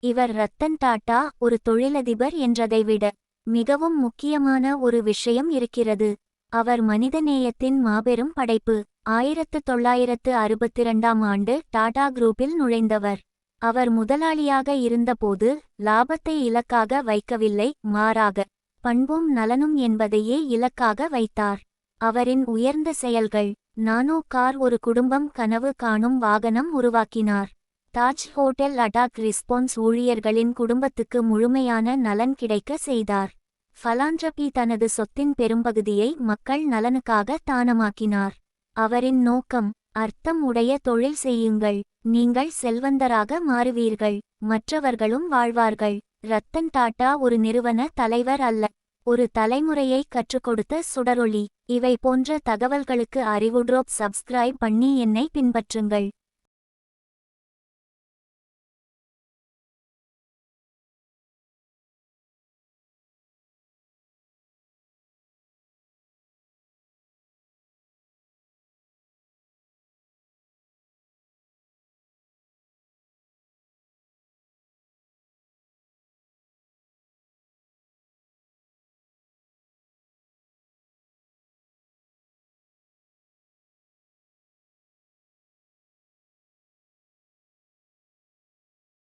இவர் ரத்தன் டாடா ஒரு தொழிலதிபர் என்றதை விட மிகவும் முக்கியமான ஒரு விஷயம் இருக்கிறது. அவர் மனிதநேயத்தின் மாபெரும் படைப்பு. 1962ஆம் ஆண்டு டாடா குரூப்பில் நுழைந்தவர். அவர் முதலாளியாக இருந்தபோது லாபத்தை இலக்காக வைக்கவில்லை, மாறாக பண்பும் நலனும் என்பதையே இலக்காக வைத்தார். அவரின் உயர்ந்த செயல்கள்: நானோ கார், ஒரு குடும்பம் கனவு காணும் வாகனம் உருவாக்கினார். தாஜ் ஹோட்டல் அட்டாக் ரெஸ்பான்ஸ், ஊழியர்களின் குடும்பத்துக்கு முழுமையான நலன் கிடைக்க செய்தார். ஃபலான்த்ரபி, தனது சொத்தின் பெரும்பகுதியை மக்கள் நலனுக்காக தானமாக்கினார். அவரின் நோக்கம்: அர்த்தம் உடைய தொழில் செய்யுங்கள், நீங்கள் செல்வந்தராக மாறுவீர்கள், மற்றவர்களும் வாழ்வார்கள். ரத்தன் டாடா ஒரு நிறுவன தலைவர் அல்ல, ஒரு தலைமுறையை கற்றுக்கொடுத்த சுடரொளி. இவை போன்ற தகவல்களுக்கு அறிவுட்ரோப் சப்ஸ்கிரைப் பண்ணி என்னை பின்பற்றுங்கள்.